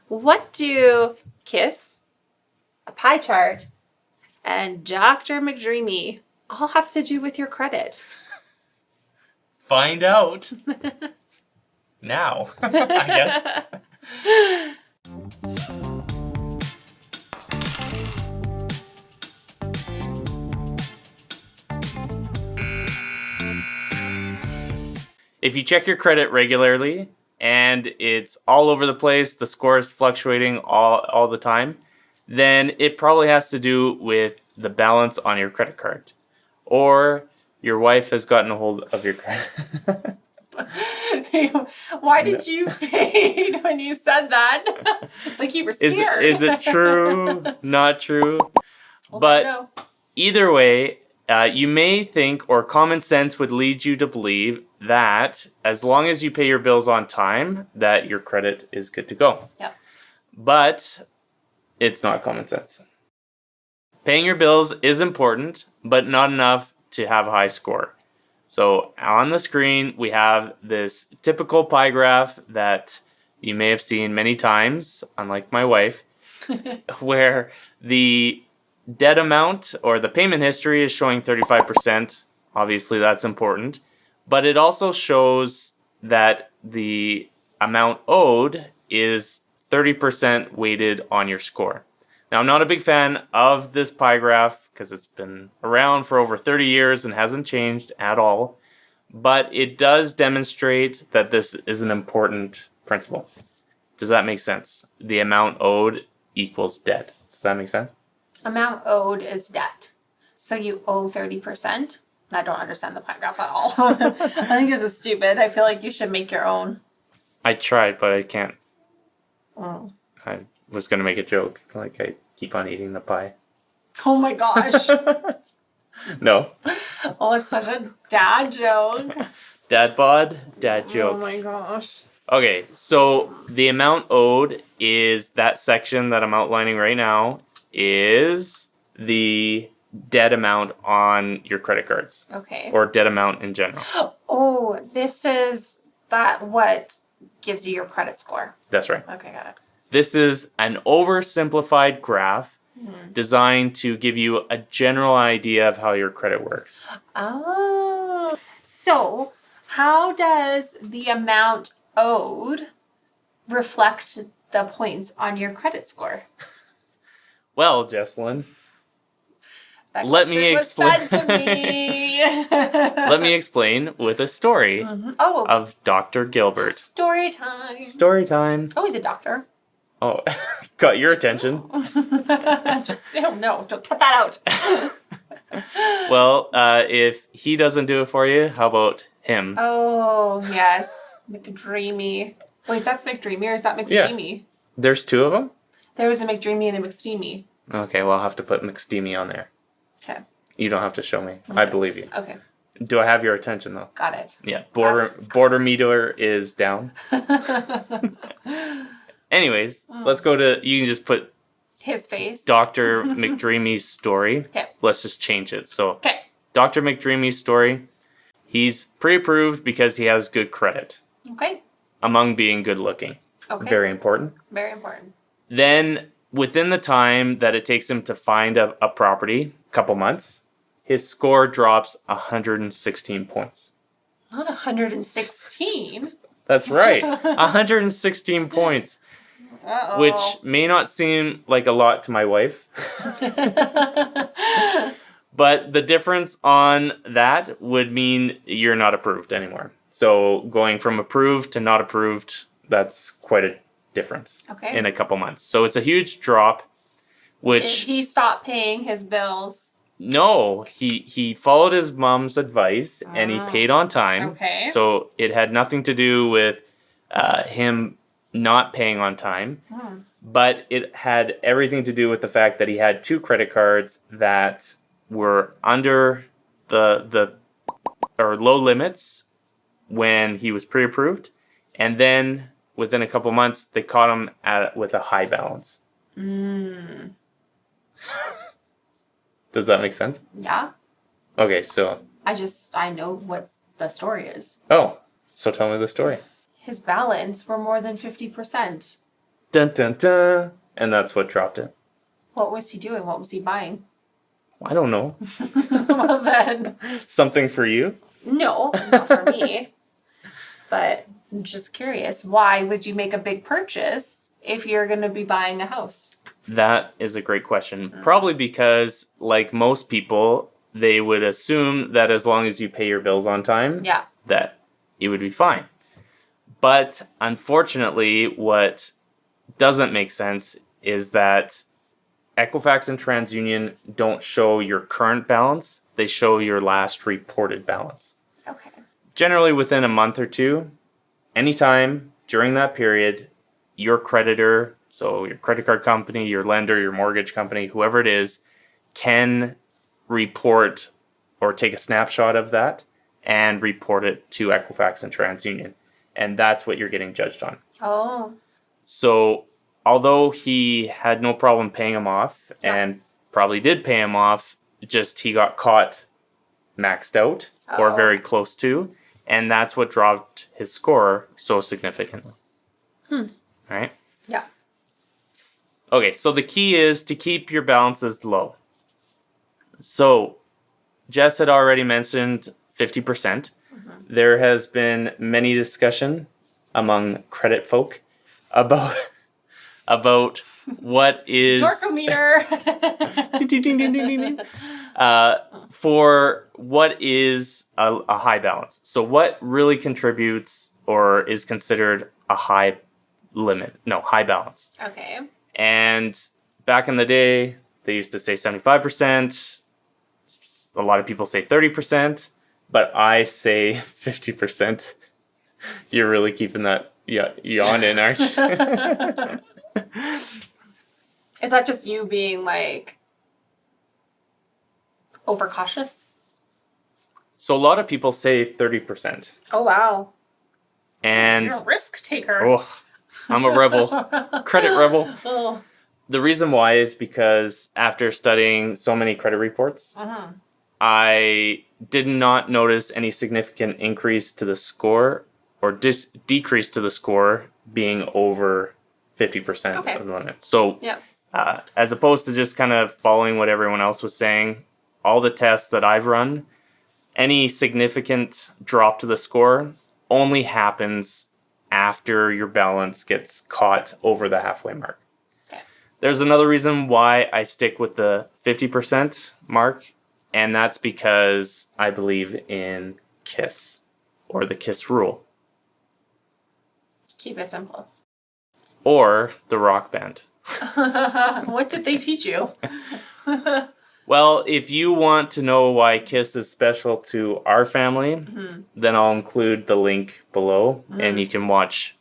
What do KISS, a pie chart, and Dr. McDreamy all have to do with your credit? Find out now, I guess. If you check your credit regularly and it's all over the place, the score is fluctuating all the time, then it probably has to do with the balance on your credit card. Or your wife has gotten a hold of your credit. Why did you fade when you said that? It's like you were scared. Is it true? Not true? But either way, you may think, or common sense would lead you to believe, that as long as you pay your bills on time, that your credit is good to go. Yep. But it's not common sense. Paying your bills is important, but not enough to have a high score. So on the screen, we have this typical pie graph that you may have seen many times, unlike my wife, where the debt amount or the payment history is showing 35%. Obviously, that's important. But it also shows that the amount owed is 30% weighted on your score. Now, I'm not a big fan of this pie graph because it's been around for over 30 years and hasn't changed at all. But it does demonstrate that this is an important principle. Does that make sense? The amount owed equals debt. Does that make sense? Amount owed is debt. So you owe 30%. I don't understand the pie graph at all. I think this is stupid. I feel like you should make your own. I tried, but I can't. Oh. I was going to make a joke. Like, I keep on eating the pie. Oh my gosh. No. Oh, it's such a dad joke. Dad bod, dad joke. Oh my gosh. Okay, so the amount owed is that section that I'm outlining right now is the debt amount on your credit cards. Okay. Or debt amount in general. Oh, this is what gives you your credit score. That's right. Okay, got it. This is an oversimplified graph designed to give you a general idea of how your credit works. Oh. So, how does the amount owed reflect the points on your credit score? Well, Jessalyn, That let me explain. Was fed to me. Let me explain with a story of Dr. Gilbert. Story time. Story time. Oh, he's a doctor. Oh, got your attention. No, don't cut that out. Well, if he doesn't do it for you, how about him? Oh, yes. McDreamy. Wait, that's McDreamy or is that McSteamy? Yeah. There's two of them? There was a McDreamy and a McSteamy. Okay, well, I'll have to put McSteamy on there. Okay. You don't have to show me. Okay. I believe you. Okay. Do I have your attention, though? Got it. Yeah. Border meter is down. Anyways, let's go to... You can just put... His face. Dr. McDreamy's story. Okay. Let's just change it. So, okay. Dr. McDreamy's story. He's pre-approved because he has good credit. Okay. Among being good looking. Okay. Very important. Very important. Then, within the time that it takes him to find a property, a couple months, his score drops 116 points. Not 116. That's right. 116 points. Uh-oh. Which may not seem like a lot to my wife. But the difference on that would mean you're not approved anymore. So going from approved to not approved, that's quite a difference in a couple months. So it's a huge drop, which... Did he stopped paying his bills? No, he followed his mom's advice and he paid on time. Okay. So it had nothing to do with him not paying on time. But it had everything to do with the fact that he had two credit cards that were under the low limits when he was pre-approved. And then within a couple months, they caught him with a high balance. Does that make sense? Yeah. Okay, so... I know what the story is. Oh, so tell me the story. His balance were more than 50%. Dun dun dun. And that's what dropped it. What was he doing? What was he buying? I don't know. Well, then. Something for you? No, not for me. But I'm just curious, why would you make a big purchase if you're going to be buying a house? That is a great question. Probably because, like most people, they would assume that as long as you pay your bills on time, Yeah. that you would be fine. But unfortunately, what doesn't make sense is that Equifax and TransUnion don't show your current balance. They show your last reported balance. Okay. Generally within a month or two, anytime during that period, your creditor, so your credit card company, your lender, your mortgage company, whoever it is, can report or take a snapshot of that and report it to Equifax and TransUnion. And that's what you're getting judged on. Oh. So although he had no problem paying him off and probably did pay him off, just he got caught maxed out or very close to, and that's what dropped his score so significantly. Right? Yeah. Okay, so the key is to keep your balances low. So Jess had already mentioned 50%. There has been many discussion among credit folk about what is Dorkometer. for what is a high balance. So what really contributes or is considered a high balance. Okay. And back in the day, they used to say 75%. A lot of people say 30%, but I say 50%. You're really keeping that yawn in, aren't you? Is that just you being like overcautious? So a lot of people say 30%. Oh, wow. And You're a risk taker. oh, I'm a rebel. Credit rebel. Oh. The reason why is because after studying so many credit reports, I did not notice any significant increase to the score or decrease to the score being over 50% of the limit. So as opposed to just kind of following what everyone else was saying, all the tests that I've run, any significant drop to the score only happens after your balance gets caught over the halfway mark. Okay. There's another reason why I stick with the 50% mark, and that's because I believe in KISS, or the KISS rule. Keep it simple. Or the rock band. What did they teach you? Well, if you want to know why KISS is special to our family, then I'll include the link below, and you can watch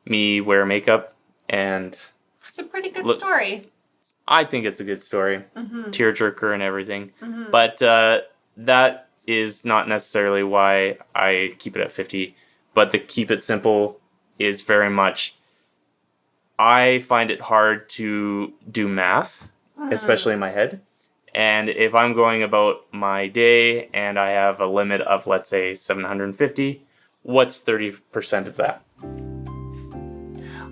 me wear makeup. And It's a pretty good story. I think it's a good story, tearjerker and everything. But that is not necessarily why I keep it at 50. But the keep it simple is very much, I find it hard to do math, especially in my head. And if I'm going about my day and I have a limit of, let's say, 750, what's 30% of that?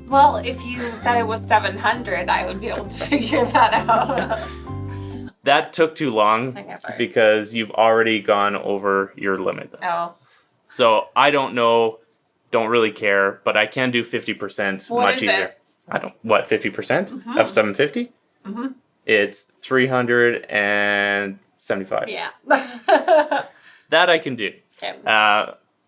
Well, if you said it was 700, I would be able to figure that out. That took too long because you've already gone over your limit. Oh. So I don't know, don't really care, but I can do 50% What much is easier. it? I don't, what, 50% of 750? It's 375. Yeah. That I can do. Okay.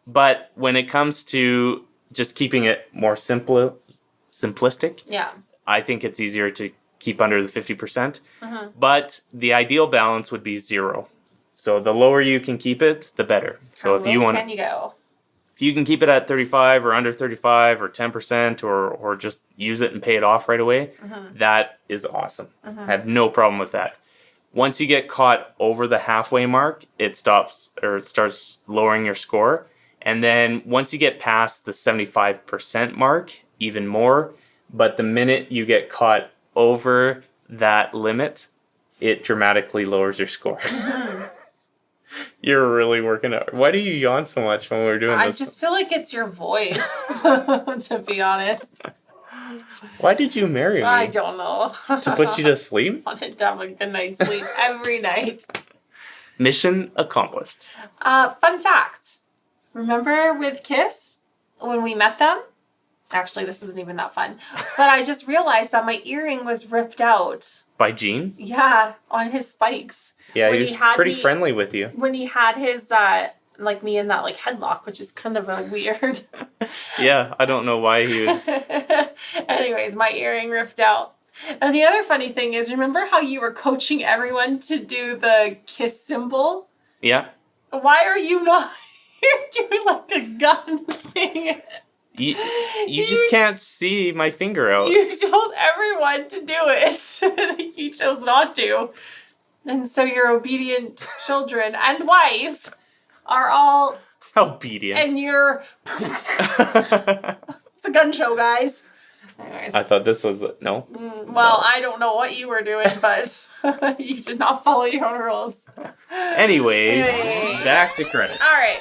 But when it comes to just keeping it more simplistic, Yeah. I think it's easier to keep under the 50%. But the ideal balance would be 0. So the lower you can keep it, the better. So if you want, can you go? if you can keep it at 35 or under 35 or 10% or just use it and pay it off right away, that is awesome. I have no problem with that. Once you get caught over the halfway mark, it stops or it starts lowering your score. And then once you get past the 75% mark, even more. But the minute you get caught over that limit, it dramatically lowers your score. You're really working out. Why do you yawn so much when we're doing this? I just feel like it's your voice, to be honest. Why did you marry me? I don't know. To put you to sleep? Wanted to have a good night's sleep every night. Mission accomplished. Fun fact. Remember with Kiss, when we met them? Actually, this isn't even that fun. But I just realized that my earring was ripped out. By Gene? Yeah, on his spikes. Yeah, When he was he had pretty me- friendly with you. When he had his, me in that, headlock, which is kind of a weird... Yeah, I don't know why he was... Anyways, my earring ripped out. And the other funny thing is, remember how you were coaching everyone to do the kiss symbol? Yeah. Why are you not doing a gun thing? You just can't see my finger out. You told everyone to do it. You chose not to. And so your obedient children and wife are all... Obedient. And you're... It's a gun show, guys. Anyways. I thought this was... No? Well, I don't know what you were doing, but you did not follow your own rules. Anyways, back to credit. All right.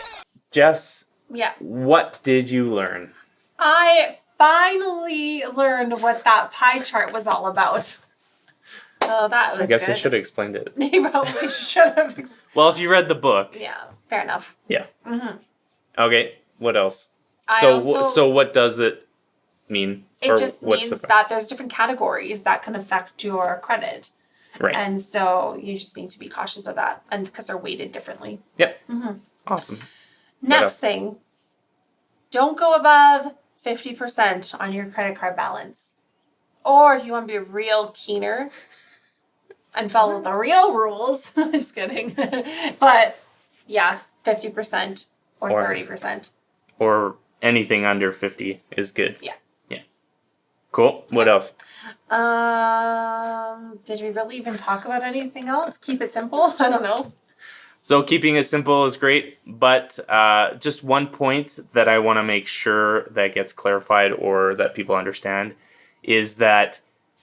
Jess, Yeah. what did you learn? I finally learned what that pie chart was all about. Oh, that was I guess good. I should have explained it. You probably should have. Well, if you read the book. Yeah, fair enough. Yeah. Mm-hmm. Okay, what else? I So, also- so what does it mean? It Or just what's means the- that there's different categories that can affect your credit. Right. And so you just need to be cautious of that, and because they're weighted differently. Yep. Mm-hmm. Awesome. Next thing, don't go above 50% on your credit card balance. Or if you want to be real keener and follow the real rules, just kidding. But yeah, 50% or 30%. Or anything under 50 is good. Yeah. Yeah. Cool. What else? Did we really even talk about anything else? Keep it simple? I don't know. So keeping it simple is great, but just one point that I want to make sure that gets clarified or that people understand is that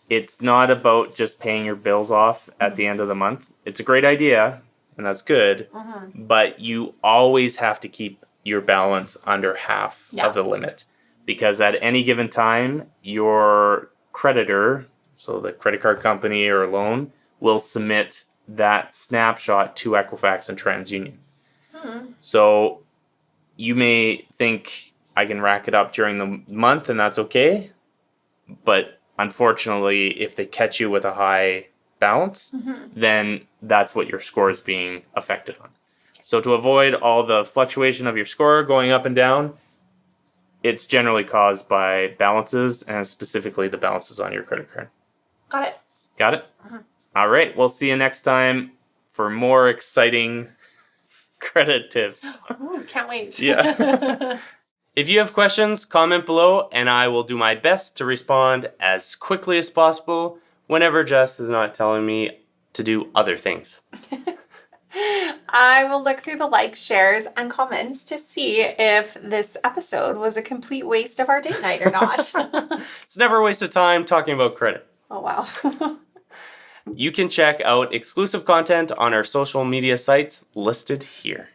it's not about just paying your bills off at the end of the month. It's a great idea, and that's good, but you always have to keep your balance under half of the limit, because at any given time, your creditor, so the credit card company or loan, will submit that snapshot to Equifax and TransUnion. So you may think I can rack it up during the month and that's okay, but unfortunately, if they catch you with a high balance, then that's what your score is being affected on. So to avoid all the fluctuation of your score going up and down, it's generally caused by balances, and specifically the balances on your credit card. Got it. Got it? All right, we'll see you next time for more exciting credit tips. Ooh, can't wait. Yeah. If you have questions, comment below, and I will do my best to respond as quickly as possible whenever Jess is not telling me to do other things. I will look through the likes, shares, and comments to see if this episode was a complete waste of our date night or not. It's never a waste of time talking about credit. Oh, wow. You can check out exclusive content on our social media sites listed here.